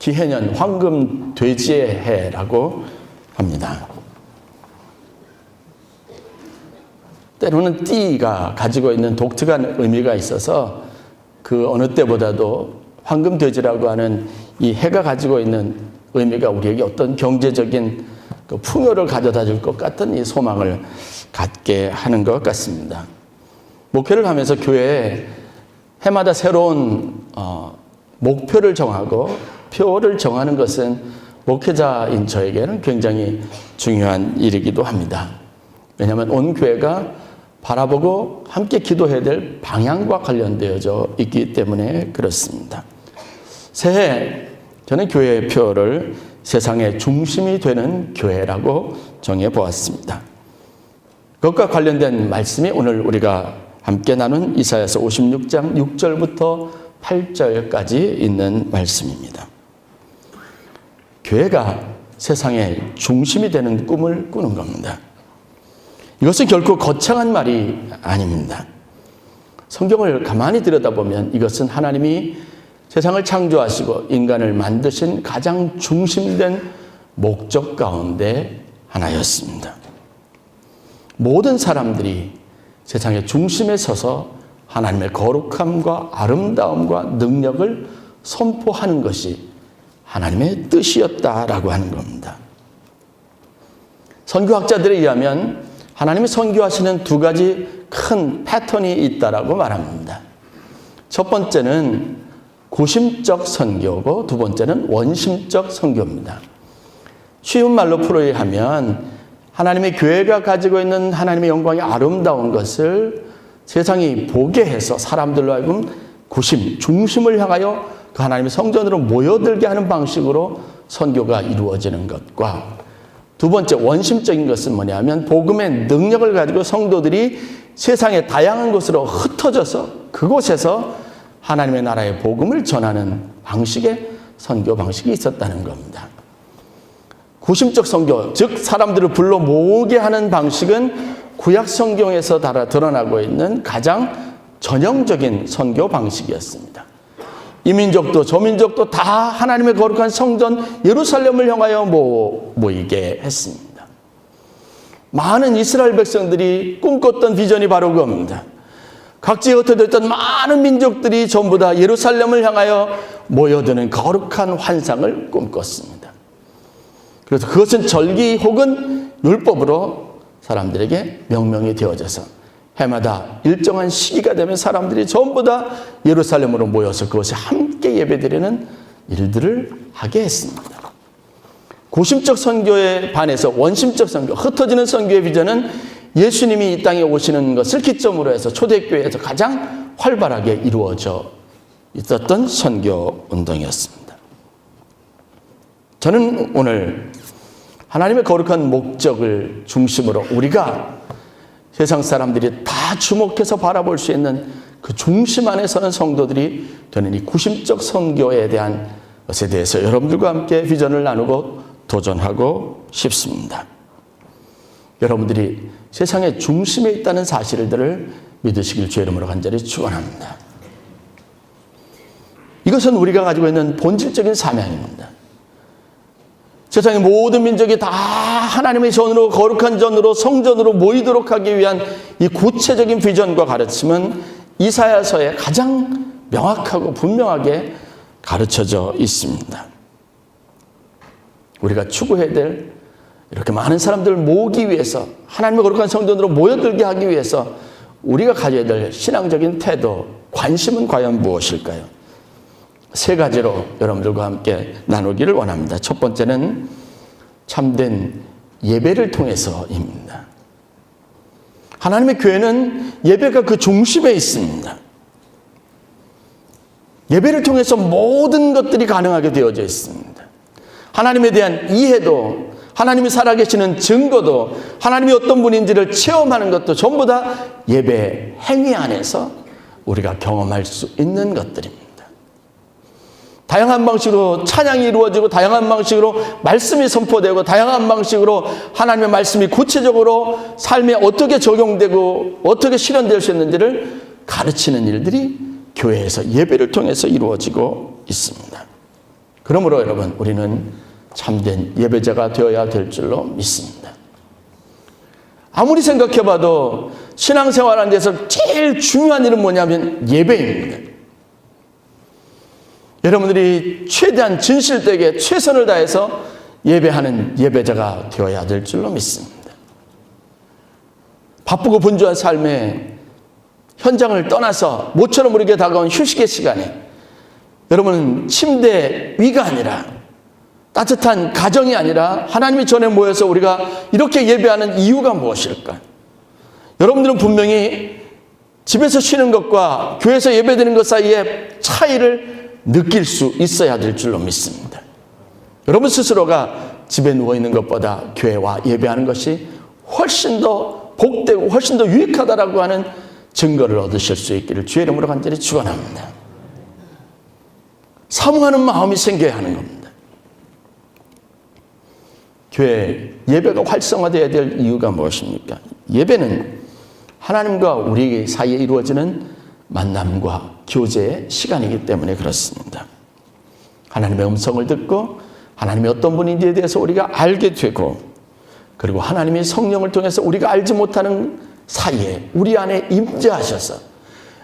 기해년 황금 돼지의 해라고 합니다. 때로는 띠가 가지고 있는 독특한 의미가 있어서 그 어느 때보다도 황금 돼지라고 하는 이 해가 가지고 있는 의미가 우리에게 어떤 경제적인 그 풍요를 가져다 줄 것 같은 이 소망을 갖게 하는 것 같습니다. 목회를 하면서 교회에 해마다 새로운 목표를 정하고 표를 정하는 것은 목회자인 저에게는 굉장히 중요한 일이기도 합니다. 왜냐하면 온 교회가 바라보고 함께 기도해야 될 방향과 관련되어져 있기 때문에 그렇습니다. 새해 저는 교회의 표를 세상의 중심이 되는 교회라고 정해보았습니다. 그것과 관련된 말씀이 오늘 우리가 함께 나눈 이사야서 56장 6절부터 8절까지 있는 말씀입니다. 교회가 세상의 중심이 되는 꿈을 꾸는 겁니다. 이것은 결코 거창한 말이 아닙니다. 성경을 가만히 들여다보면 이것은 하나님이 세상을 창조하시고 인간을 만드신 가장 중심된 목적 가운데 하나였습니다. 모든 사람들이 세상의 중심에 서서 하나님의 거룩함과 아름다움과 능력을 선포하는 것이 하나님의 뜻이었다라고 하는 겁니다. 선교학자들에 의하면 하나님이 선교하시는 두 가지 큰 패턴이 있다라고 말합니다. 첫 번째는 구심적 선교고 두 번째는 원심적 선교입니다. 쉬운 말로 풀이하면 하나님의 교회가 가지고 있는 하나님의 영광의 아름다운 것을 세상이 보게 해서 사람들로 하여금 구심, 중심을 향하여 그 하나님의 성전으로 모여들게 하는 방식으로 선교가 이루어지는 것과 두 번째 원심적인 것은 뭐냐면 복음의 능력을 가지고 성도들이 세상의 다양한 곳으로 흩어져서 그곳에서 하나님의 나라의 복음을 전하는 방식의 선교 방식이 있었다는 겁니다. 구심적 선교, 즉 사람들을 불러 모으게 하는 방식은 구약 성경에서 드러나고 있는 가장 전형적인 선교 방식이었습니다. 이 민족도 저 민족도 다 하나님의 거룩한 성전 예루살렘을 향하여 모이게 했습니다. 많은 이스라엘 백성들이 꿈꿨던 비전이 바로 그겁니다. 각지에 흩어져 있던 많은 민족들이 전부 다 예루살렘을 향하여 모여드는 거룩한 환상을 꿈꿨습니다. 그래서 그것은 절기 혹은 율법으로 사람들에게 명명이 되어져서 해마다 일정한 시기가 되면 사람들이 전부 다 예루살렘으로 모여서 그것에 함께 예배드리는 일들을 하게 했습니다. 구심적 선교에 반해서 원심적 선교, 흩어지는 선교의 비전은 예수님이 이 땅에 오시는 것을 기점으로 해서 초대교회에서 가장 활발하게 이루어져 있었던 선교 운동이었습니다. 저는 오늘 하나님의 거룩한 목적을 중심으로 우리가 세상 사람들이 다 주목해서 바라볼 수 있는 그 중심 안에 서는 성도들이 되는 이 구심적 선교에 대한 것에 대해서 여러분들과 함께 비전을 나누고 도전하고 싶습니다. 여러분들이 세상의 중심에 있다는 사실들을 믿으시길 주의 이름으로 간절히 축원합니다. 이것은 우리가 가지고 있는 본질적인 사명입니다. 세상의 모든 민족이 다 하나님의 전으로 거룩한 전으로 성전으로 모이도록 하기 위한 이 구체적인 비전과 가르침은 이사야서에 가장 명확하고 분명하게 가르쳐져 있습니다. 우리가 추구해야 될 이렇게 많은 사람들을 모으기 위해서 하나님의 거룩한 성전으로 모여들게 하기 위해서 우리가 가져야 될 신앙적인 태도, 관심은 과연 무엇일까요? 세 가지로 여러분들과 함께 나누기를 원합니다. 첫 번째는 참된 예배를 통해서입니다. 하나님의 교회는 예배가 그 중심에 있습니다. 예배를 통해서 모든 것들이 가능하게 되어져 있습니다. 하나님에 대한 이해도, 하나님이 살아계시는 증거도, 하나님이 어떤 분인지를 체험하는 것도 전부 다 예배 행위 안에서 우리가 경험할 수 있는 것들입니다. 다양한 방식으로 찬양이 이루어지고 다양한 방식으로 말씀이 선포되고 다양한 방식으로 하나님의 말씀이 구체적으로 삶에 어떻게 적용되고 어떻게 실현될 수 있는지를 가르치는 일들이 교회에서 예배를 통해서 이루어지고 있습니다. 그러므로 여러분, 우리는 참된 예배자가 되어야 될 줄로 믿습니다. 아무리 생각해봐도 신앙생활하는 데서 제일 중요한 일은 뭐냐면 예배입니다. 여러분들이 최대한 진실되게 최선을 다해서 예배하는 예배자가 되어야 될 줄로 믿습니다. 바쁘고 분주한 삶에 현장을 떠나서 모처럼 우리에게 다가온 휴식의 시간에 여러분은 침대 위가 아니라 따뜻한 가정이 아니라 하나님의 전에 모여서 우리가 이렇게 예배하는 이유가 무엇일까? 여러분들은 분명히 집에서 쉬는 것과 교회에서 예배드리는 것 사이에 차이를 느낄 수 있어야 될 줄로 믿습니다. 여러분 스스로가 집에 누워있는 것보다 교회와 예배하는 것이 훨씬 더 복되고 훨씬 더 유익하다라고 하는 증거를 얻으실 수 있기를 주의 이름으로 간절히 축원합니다. 사모하는 마음이 생겨야 하는 겁니다. 교회 예배가 활성화되어야 될 이유가 무엇입니까? 예배는 하나님과 우리 사이에 이루어지는 만남과 교제의 시간이기 때문에 그렇습니다. 하나님의 음성을 듣고 하나님이 어떤 분인지에 대해서 우리가 알게 되고, 그리고 하나님의 성령을 통해서 우리가 알지 못하는 사이에 우리 안에 임재하셔서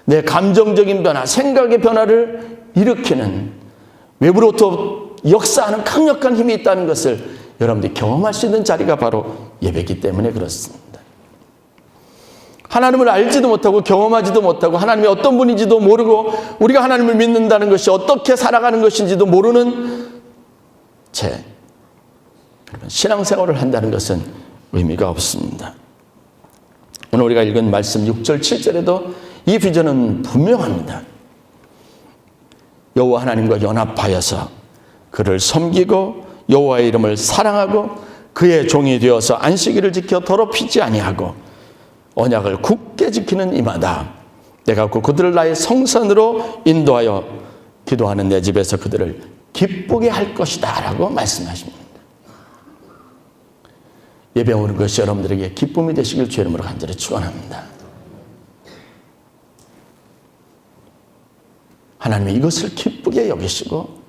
내 감정적인 변화, 생각의 변화를 일으키는 외부로부터 역사하는 강력한 힘이 있다는 것을 여러분들이 경험할 수 있는 자리가 바로 예배이기 때문에 그렇습니다. 하나님을 알지도 못하고 경험하지도 못하고 하나님이 어떤 분인지도 모르고 우리가 하나님을 믿는다는 것이 어떻게 살아가는 것인지도 모르는 채 신앙생활을 한다는 것은 의미가 없습니다. 오늘 우리가 읽은 말씀 6절 7절에도 이 비전은 분명합니다. 여호와 하나님과 연합하여서 그를 섬기고 여호와의 이름을 사랑하고 그의 종이 되어서 안식일을 지켜 더럽히지 아니하고 언약을 굳게 지키는 이마다 내가 그들을 나의 성산으로 인도하여 기도하는 내 집에서 그들을 기쁘게 할 것이다 라고 말씀하십니다. 예배 오는 것이 여러분들에게 기쁨이 되시길 주의 이름으로 간절히 축원합니다. 하나님이 이것을 기쁘게 여기시고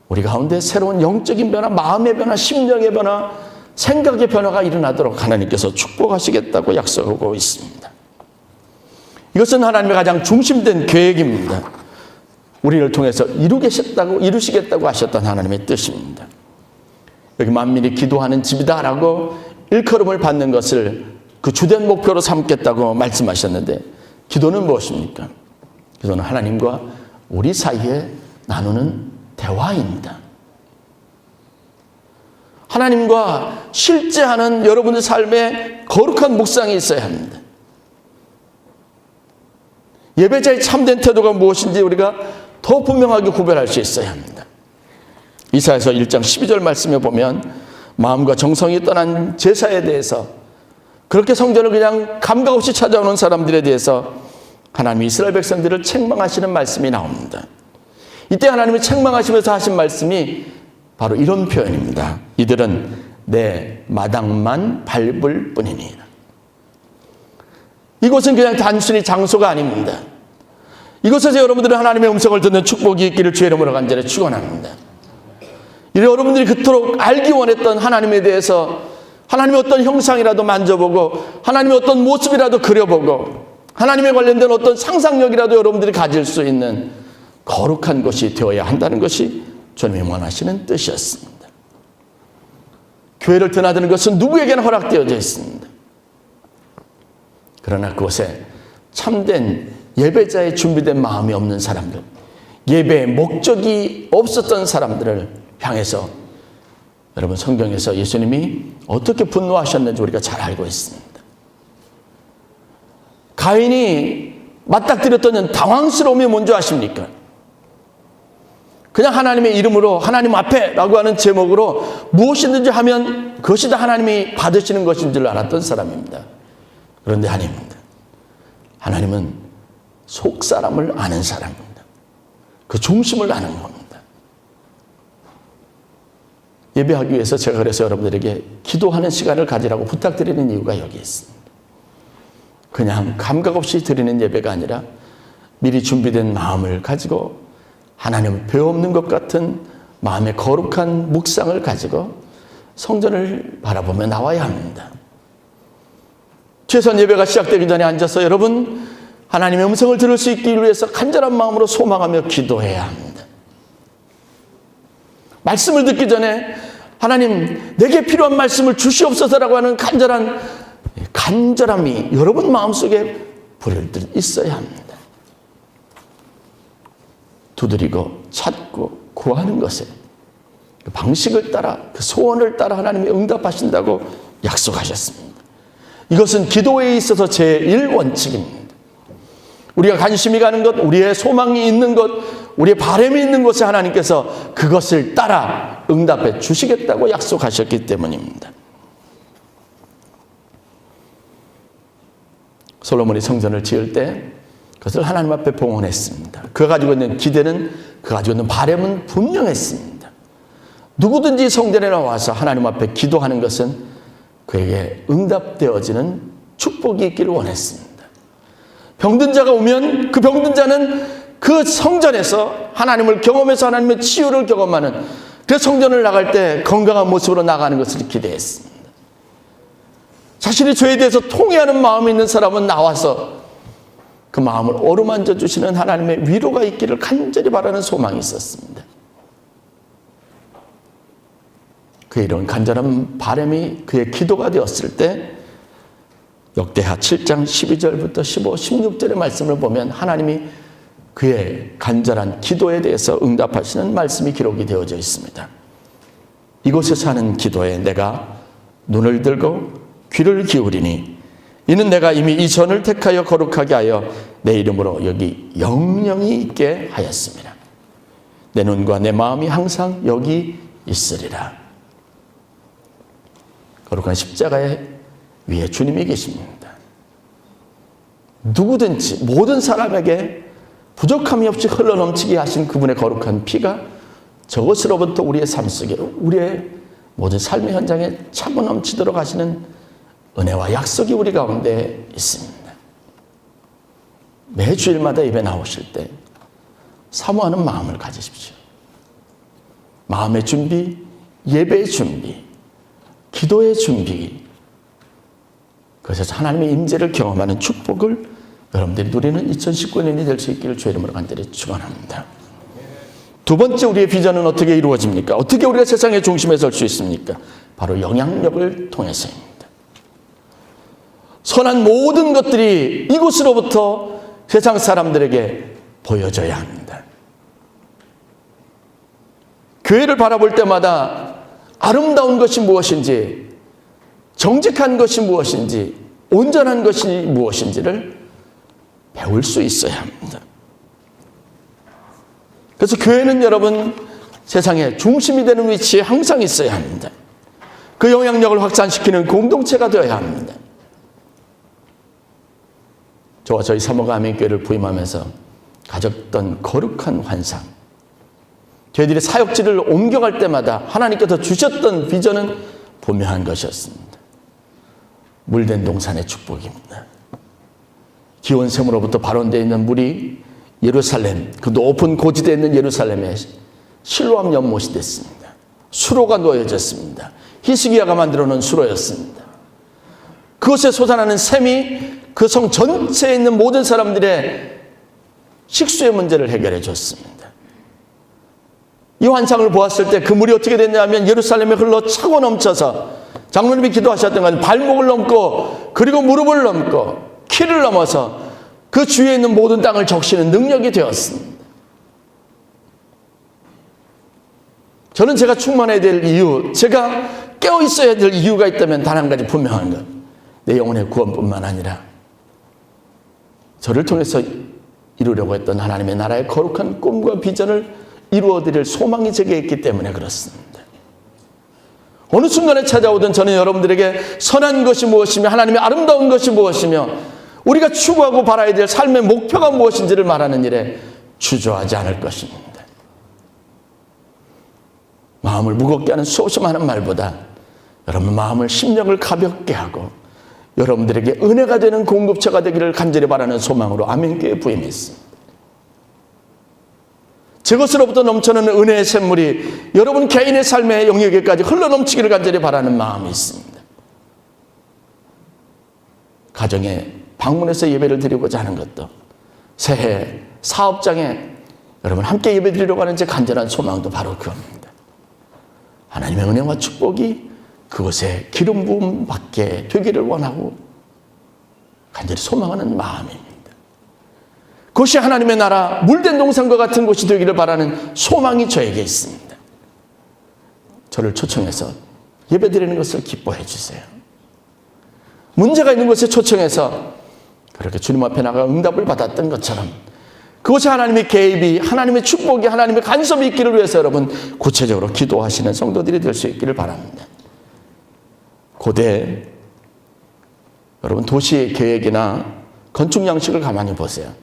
우리 가운데 새로운 영적인 변화, 마음의 변화, 심령의 변화, 생각의 변화가 일어나도록 하나님께서 축복하시겠다고 약속하고 있습니다. 이것은 하나님의 가장 중심된 계획입니다. 우리를 통해서 이루시겠다고 하셨던 하나님의 뜻입니다. 여기 만민이 기도하는 집이다라고 일컬음을 받는 것을 그 주된 목표로 삼겠다고 말씀하셨는데, 기도는 무엇입니까? 기도는 하나님과 우리 사이에 나누는 대화입니다. 하나님과 실제 하는 여러분의 삶에 거룩한 묵상이 있어야 합니다. 예배자의 참된 태도가 무엇인지 우리가 더 분명하게 구별할 수 있어야 합니다. 이사야서 1장 12절 말씀에 보면 마음과 정성이 떠난 제사에 대해서, 그렇게 성전을 그냥 감각 없이 찾아오는 사람들에 대해서 하나님이 이스라엘 백성들을 책망하시는 말씀이 나옵니다. 이때 하나님이 책망하시면서 하신 말씀이 바로 이런 표현입니다. 이들은 내 마당만 밟을 뿐이니. 이곳은 그냥 단순히 장소가 아닙니다. 이곳에서 여러분들은 하나님의 음성을 듣는 축복이 있기를 주의 이름으로 간절히 축원합니다. 여러분들이 그토록 알기 원했던 하나님에 대해서 하나님의 어떤 형상이라도 만져보고 하나님의 어떤 모습이라도 그려보고 하나님에 관련된 어떤 상상력이라도 여러분들이 가질 수 있는 거룩한 것이 되어야 한다는 것이 주님이 원하시는 뜻이었습니다. 교회를 드나드는 것은 누구에게나 허락되어져 있습니다. 그러나 그곳에 참된 예배자의 준비된 마음이 없는 사람들, 예배의 목적이 없었던 사람들을 향해서 여러분 성경에서 예수님이 어떻게 분노하셨는지 우리가 잘 알고 있습니다. 가인이 맞닥뜨렸던 당황스러움이 뭔지 아십니까? 그냥 하나님의 이름으로 하나님 앞에라고 하는 제목으로 무엇이든지 하면 그것이 다 하나님이 받으시는 것인 줄 알았던 사람입니다. 그런데 아닙니다. 하나님은 속사람을 아는 사람입니다. 그 중심을 아는 겁니다. 예배하기 위해서 제가 그래서 여러분들에게 기도하는 시간을 가지라고 부탁드리는 이유가 여기 있습니다. 그냥 감각 없이 드리는 예배가 아니라 미리 준비된 마음을 가지고 하나님 배 없는 것 같은 마음의 거룩한 묵상을 가지고 성전을 바라보며 나와야 합니다. 최선 예배가 시작되기 전에 앉아서 여러분 하나님의 음성을 들을 수 있기 위해서 간절한 마음으로 소망하며 기도해야 합니다. 말씀을 듣기 전에 하나님 내게 필요한 말씀을 주시옵소서라고 하는 간절함이 여러분 마음속에 불현듯 있어야 합니다. 두드리고 찾고 구하는 것에 그 방식을 따라 그 소원을 따라 하나님이 응답하신다고 약속하셨습니다. 이것은 기도에 있어서 제1원칙입니다. 우리가 관심이 가는 것, 우리의 소망이 있는 것, 우리의 바람이 있는 곳에 하나님께서 그것을 따라 응답해 주시겠다고 약속하셨기 때문입니다. 솔로몬이 성전을 지을 때 그것을 하나님 앞에 봉헌했습니다. 그가 가지고 있는 기대는, 그가 가지고 있는 바람은 분명했습니다. 누구든지 성전에 나와서 하나님 앞에 기도하는 것은 그에게 응답되어지는 축복이 있기를 원했습니다. 병든 자가 오면 그 병든 자는 그 성전에서 하나님을 경험해서 하나님의 치유를 경험하는 그 성전을 나갈 때 건강한 모습으로 나가는 것을 기대했습니다. 자신의 죄에 대해서 통회하는 마음이 있는 사람은 나와서 그 마음을 어루만져 주시는 하나님의 위로가 있기를 간절히 바라는 소망이 있었습니다. 그의 이런 간절한 바람이 그의 기도가 되었을 때 역대하 7장 12절부터 15, 16절의 말씀을 보면 하나님이 그의 간절한 기도에 대해서 응답하시는 말씀이 기록이 되어져 있습니다. 이곳에서 하는 기도에 내가 눈을 들고 귀를 기울이니 이는 내가 이미 이 전을 택하여 거룩하게 하여 내 이름으로 여기 영영이 있게 하였습니다. 내 눈과 내 마음이 항상 여기 있으리라. 거룩한 십자가의 위에 주님이 계십니다. 누구든지 모든 사람에게 부족함이 없이 흘러넘치게 하신 그분의 거룩한 피가 저것으로부터 우리의 삶 속에 우리의 모든 삶의 현장에 차고 넘치도록 하시는 은혜와 약속이 우리 가운데 있습니다. 매주일마다 예배 나오실 때 사모하는 마음을 가지십시오. 마음의 준비, 예배의 준비, 기도의 준비, 그래서 하나님의 임재를 경험하는 축복을 여러분들이 누리는 2019년이 될 수 있기를 주의 이름으로 간절히 축원합니다. 두 번째 우리의 비전은 어떻게 이루어집니까? 어떻게 우리가 세상의 중심에 설 수 있습니까? 바로 영향력을 통해서입니다. 선한 모든 것들이 이곳으로부터 세상 사람들에게 보여져야 합니다. 교회를 바라볼 때마다 아름다운 것이 무엇인지, 정직한 것이 무엇인지, 온전한 것이 무엇인지를 배울 수 있어야 합니다. 그래서 교회는 여러분 세상의 중심이 되는 위치에 항상 있어야 합니다. 그 영향력을 확산시키는 공동체가 되어야 합니다. 저와 저희 사모가 아멘교회를 부임하면서 가졌던 거룩한 환상, 저희들이 사역지를 옮겨갈 때마다 하나님께서 주셨던 비전은 분명한 것이었습니다. 물된 동산의 축복입니다. 기온샘으로부터 발원되어 있는 물이 예루살렘, 그 높은 고지대에 있는 예루살렘에 실로암 연못이 됐습니다. 수로가 놓여졌습니다. 히스기야가 만들어 놓은 수로였습니다. 그곳에 솟아나는 샘이 그 성 전체에 있는 모든 사람들의 식수의 문제를 해결해 줬습니다. 이 환상을 보았을 때 그 물이 어떻게 됐냐면 예루살렘에 흘러 차고 넘쳐서 장로님이 기도하셨던 건 발목을 넘고 그리고 무릎을 넘고 키를 넘어서 그 주위에 있는 모든 땅을 적시는 능력이 되었습니다. 저는 제가 충만해야 될 이유, 제가 깨어 있어야 될 이유가 있다면 단 한 가지 분명한 것, 내 영혼의 구원뿐만 아니라 저를 통해서 이루려고 했던 하나님의 나라의 거룩한 꿈과 비전을 이루어드릴 소망이 제게 있기 때문에 그렇습니다. 어느 순간에 찾아오든 저는 여러분들에게 선한 것이 무엇이며 하나님의 아름다운 것이 무엇이며 우리가 추구하고 바라야 될 삶의 목표가 무엇인지를 말하는 일에 주저하지 않을 것입니다. 마음을 무겁게 하는 수없이 많은 말보다 여러분 마음을 심령을 가볍게 하고 여러분들에게 은혜가 되는 공급처가 되기를 간절히 바라는 소망으로 아멘교회 부임했습니다. 제 것으로부터 넘쳐나는 은혜의 샘물이 여러분 개인의 삶의 영역에까지 흘러넘치기를 간절히 바라는 마음이 있습니다. 가정에 방문해서 예배를 드리고자 하는 것도, 새해 사업장에 여러분 함께 예배 드리려고 하는 제 간절한 소망도 바로 그겁니다. 하나님의 은혜와 축복이 그곳에 기름 부음 받게 되기를 원하고 간절히 소망하는 마음입니다. 그것이 하나님의 나라, 물된 동산과 같은 곳이 되기를 바라는 소망이 저에게 있습니다. 저를 초청해서 예배드리는 것을 기뻐해 주세요. 문제가 있는 곳에 초청해서 그렇게 주님 앞에 나가 응답을 받았던 것처럼 그것이 하나님의 개입이, 하나님의 축복이, 하나님의 간섭이 있기를 위해서 여러분 구체적으로 기도하시는 성도들이 될 수 있기를 바랍니다. 고대 여러분 도시 계획이나 건축 양식을 가만히 보세요.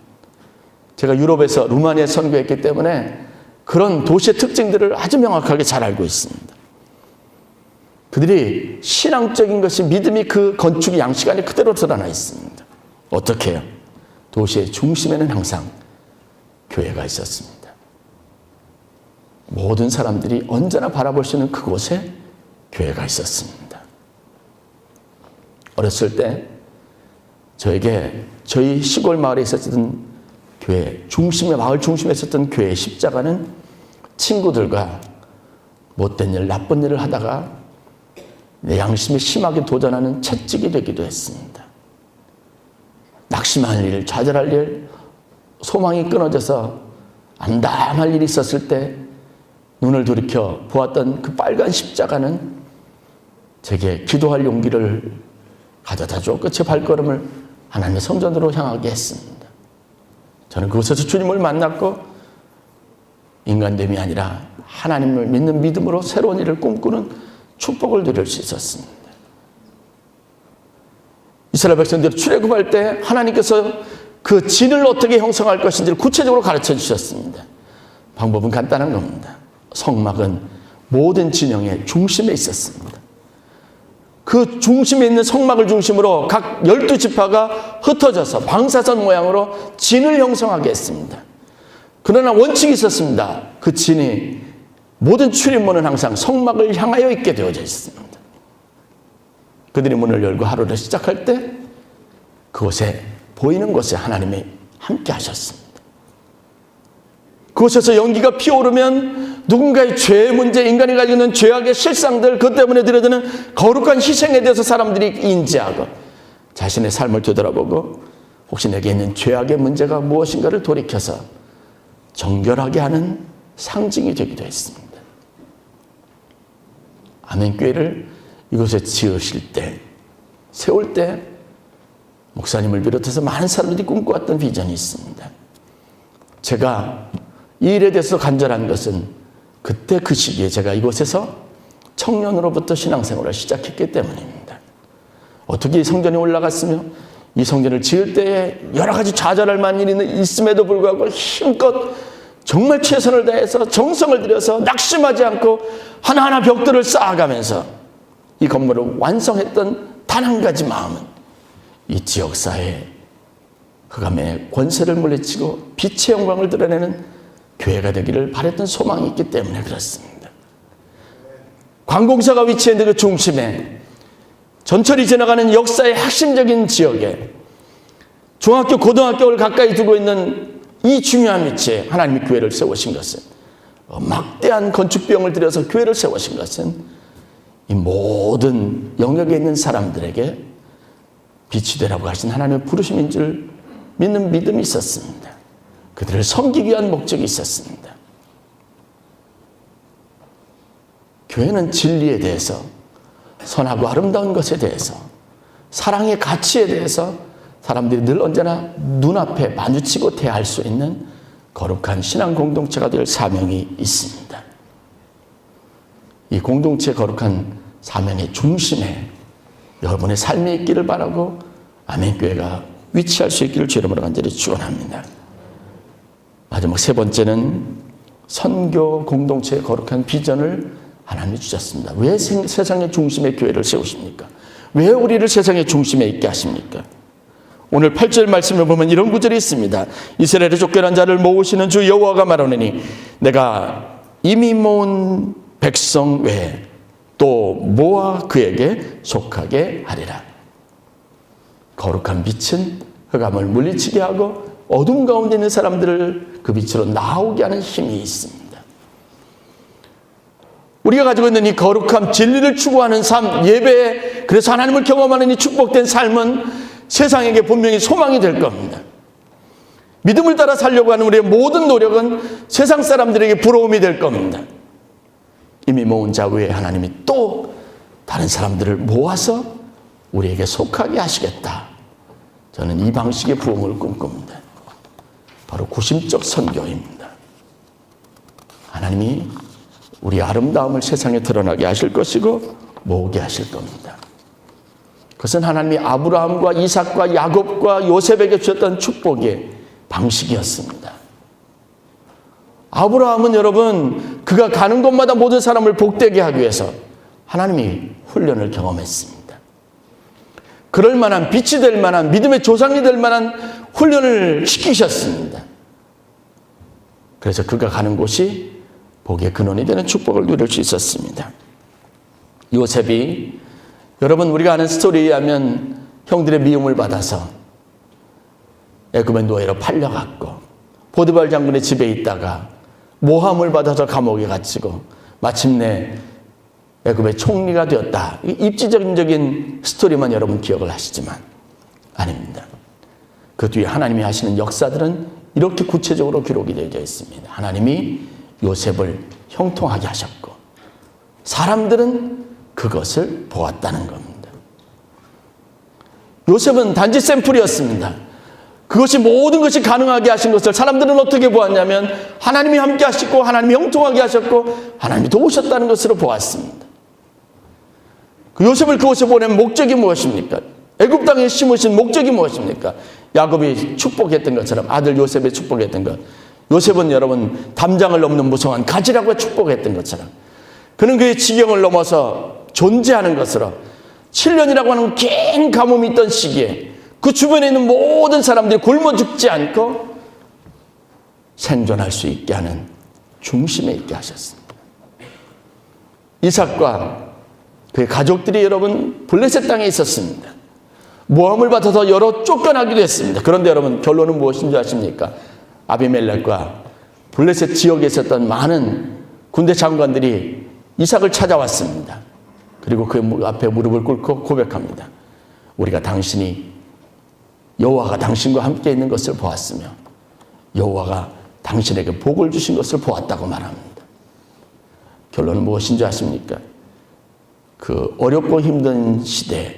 제가 유럽에서 루마니아에 선교했기 때문에 그런 도시의 특징들을 아주 명확하게 잘 알고 있습니다. 그들이 신앙적인 것이 믿음이 그 건축 양식 안에 그대로 드러나 있습니다. 어떻게 해요? 도시의 중심에는 항상 교회가 있었습니다. 모든 사람들이 언제나 바라볼 수 있는 그곳에 교회가 있었습니다. 어렸을 때 저에게 저희 시골 마을에 있었던 교회 중심에, 마을 중심에 있었던 교회의 십자가는 친구들과 못된 일, 나쁜 일을 하다가 내 양심에 심하게 도전하는 채찍이 되기도 했습니다. 낙심할 일, 좌절할 일, 소망이 끊어져서 암담할 일이 있었을 때 눈을 돌이켜 보았던 그 빨간 십자가는 제게 기도할 용기를 가져다 주었고 제 발걸음을 하나님의 성전으로 향하게 했습니다. 저는 그곳에서 주님을 만났고 인간됨이 아니라 하나님을 믿는 믿음으로 새로운 일을 꿈꾸는 축복을 누릴 수 있었습니다. 이스라엘 백성들이 출애굽할 때 하나님께서 그 진을 어떻게 형성할 것인지를 구체적으로 가르쳐 주셨습니다. 방법은 간단한 겁니다. 성막은 모든 진영의 중심에 있었습니다. 그 중심에 있는 성막을 중심으로 각 12지파가 흩어져서 방사선 모양으로 진을 형성하게 했습니다. 그러나 원칙이 있었습니다. 그 진이 모든 출입문은 항상 성막을 향하여 있게 되어져 있습니다. 그들이 문을 열고 하루를 시작할 때 그곳에 보이는 곳에 하나님이 함께 하셨습니다. 그곳에서 연기가 피어오르면 누군가의 죄의 문제, 인간이 가지고 있는 죄악의 실상들, 그것 때문에 드려지는 거룩한 희생에 대해서 사람들이 인지하고 자신의 삶을 되돌아보고 혹시 내게 있는 죄악의 문제가 무엇인가를 돌이켜서 정결하게 하는 상징이 되기도 했습니다. 아멘교회를 이곳에 지으실 때, 세울 때 목사님을 비롯해서 많은 사람들이 꿈꿔왔던 비전이 있습니다. 제가 이 일에 대해서 간절한 것은 그때 그 시기에 제가 이곳에서 청년으로부터 신앙생활을 시작했기 때문입니다. 어떻게 이 성전에 올라갔으며 이 성전을 지을 때에 여러 가지 좌절할 만한 일이 있음에도 불구하고 힘껏 정말 최선을 다해서 정성을 들여서 낙심하지 않고 하나하나 벽돌을 쌓아가면서 이 건물을 완성했던 단 한 가지 마음은 이 지역사회에 흑암의 권세를 물리치고 빛의 영광을 드러내는 교회가 되기를 바랬던 소망이 있기 때문에 그렇습니다. 관공서가 위치해 있는 그 중심에 전철이 지나가는 역사의 핵심적인 지역에 중학교, 고등학교를 가까이 두고 있는 이 중요한 위치에 하나님이 교회를 세우신 것은, 막대한 건축 비용을 들여서 교회를 세우신 것은 이 모든 영역에 있는 사람들에게 빛이 되라고 하신 하나님의 부르심인 줄 믿는 믿음이 있었습니다. 그들을 섬기기 위한 목적이 있었습니다. 교회는 진리에 대해서, 선하고 아름다운 것에 대해서, 사랑의 가치에 대해서 사람들이 늘 언제나 눈앞에 마주치고 대할 수 있는 거룩한 신앙 공동체가 될 사명이 있습니다. 이 공동체의 거룩한 사명의 중심에 여러분의 삶이 있기를 바라고 아멘교회가 위치할 수 있기를 주 이름으로 간절히 축원합니다. 마지막 세 번째는 선교 공동체의 거룩한 비전을 하나님이 주셨습니다. 왜 세상의 중심에 교회를 세우십니까? 왜 우리를 세상의 중심에 있게 하십니까? 오늘 8절 말씀을 보면 이런 구절이 있습니다. 이스라엘의 쫓겨난 자를 모으시는 주 여호와가 말하노니 내가 이미 모은 백성 외에 또 모아 그에게 속하게 하리라. 거룩한 빛은 흑암을 물리치게 하고 어둠 가운데 있는 사람들을 그 빛으로 나오게 하는 힘이 있습니다. 우리가 가지고 있는 이 거룩함, 진리를 추구하는 삶, 예배, 그래서 하나님을 경험하는 이 축복된 삶은 세상에게 분명히 소망이 될 겁니다. 믿음을 따라 살려고 하는 우리의 모든 노력은 세상 사람들에게 부러움이 될 겁니다. 이미 모은 자 외에 하나님이 또 다른 사람들을 모아서 우리에게 속하게 하시겠다. 저는 이 방식의 부흥을 꿈꿉니다. 바로 구심적 선교입니다. 하나님이 우리 아름다움을 세상에 드러나게 하실 것이고 모으게 하실 겁니다. 그것은 하나님이 아브라함과 이삭과 야곱과 요셉에게 주셨던 축복의 방식이었습니다. 아브라함은 여러분, 그가 가는 곳마다 모든 사람을 복되게 하기 위해서 하나님이 훈련을 경험했습니다. 그럴 만한, 빛이 될 만한, 믿음의 조상이 될 만한 훈련을 시키셨습니다. 그래서 그가 가는 곳이 복의 근원이 되는 축복을 누릴 수 있었습니다. 요셉이, 여러분 우리가 아는 스토리에 의하면 형들의 미움을 받아서 애굽의 노예로 팔려갔고 보디발 장군의 집에 있다가 모함을 받아서 감옥에 갇히고 마침내 애굽의 총리가 되었다. 입지적인 스토리만 여러분 기억을 하시지만 아닙니다. 그 뒤에 하나님이 하시는 역사들은 이렇게 구체적으로 기록이 되어 있습니다. 하나님이 요셉을 형통하게 하셨고 사람들은 그것을 보았다는 겁니다. 요셉은 단지 샘플이었습니다. 그것이 모든 것이 가능하게 하신 것을 사람들은 어떻게 보았냐면 하나님이 함께 하시고 하나님이 형통하게 하셨고 하나님이 도우셨다는 것으로 보았습니다. 그 요셉을 그곳에 보낸 목적이 무엇입니까? 애굽 땅에 심으신 목적이 무엇입니까? 야곱이 축복했던 것처럼 아들 요셉의 축복했던 것. 요셉은 여러분 담장을 넘는 무성한 가지라고 축복했던 것처럼 그는 그의 지경을 넘어서 존재하는 것으로 7년이라고 하는 긴 가뭄이 있던 시기에 그 주변에 있는 모든 사람들이 굶어 죽지 않고 생존할 수 있게 하는 중심에 있게 하셨습니다. 이삭과 그의 가족들이 여러분 블레셋 땅에 있었습니다. 모함을 받아서 여러 쫓겨나기도 했습니다. 그런데 여러분 결론은 무엇인 줄 아십니까? 아비멜렉과 블레셋 지역에 있었던 많은 군대 장관들이 이삭을 찾아왔습니다. 그리고 그 앞에 무릎을 꿇고 고백합니다. 우리가 여호와가 당신과 함께 있는 것을 보았으며 여호와가 당신에게 복을 주신 것을 보았다고 말합니다. 결론은 무엇인 줄 아십니까? 그 어렵고 힘든 시대에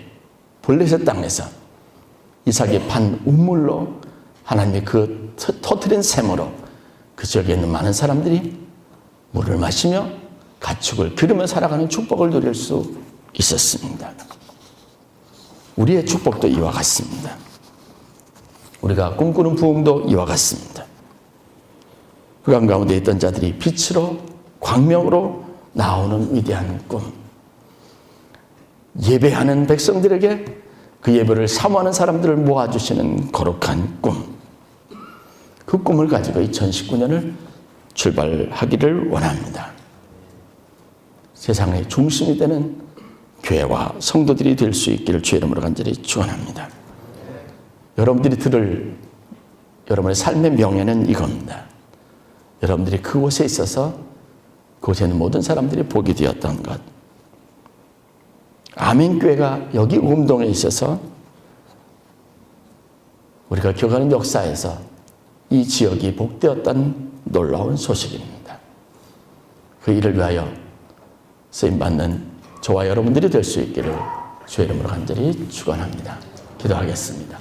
블레셋 땅에서 이삭이 판 우물로 하나님이 그 터뜨린 샘으로 그 지역에 있는 많은 사람들이 물을 마시며 가축을 기르며 살아가는 축복을 누릴 수 있었습니다. 우리의 축복도 이와 같습니다. 우리가 꿈꾸는 부흥도 이와 같습니다. 흑암 가운데 있던 자들이 빛으로 광명으로 나오는 위대한 꿈. 예배하는 백성들에게 그 예배를 사모하는 사람들을 모아주시는 거룩한 꿈. 그 꿈을 가지고 2019년을 출발하기를 원합니다. 세상의 중심이 되는 교회와 성도들이 될 수 있기를 주의 이름으로 간절히 축원합니다. 여러분들이 들을 여러분의 삶의 명예는 이겁니다. 여러분들이 그곳에 있어서 그곳에 있는 모든 사람들이 복이 되었던 것. 아멘교회가 여기 음동에 있어서 우리가 기억하는 역사에서 이 지역이 복되었다는 놀라운 소식입니다. 그 일을 위하여 쓰임받는 저와 여러분들이 될 수 있기를 주의 이름으로 간절히 축원합니다. 기도하겠습니다.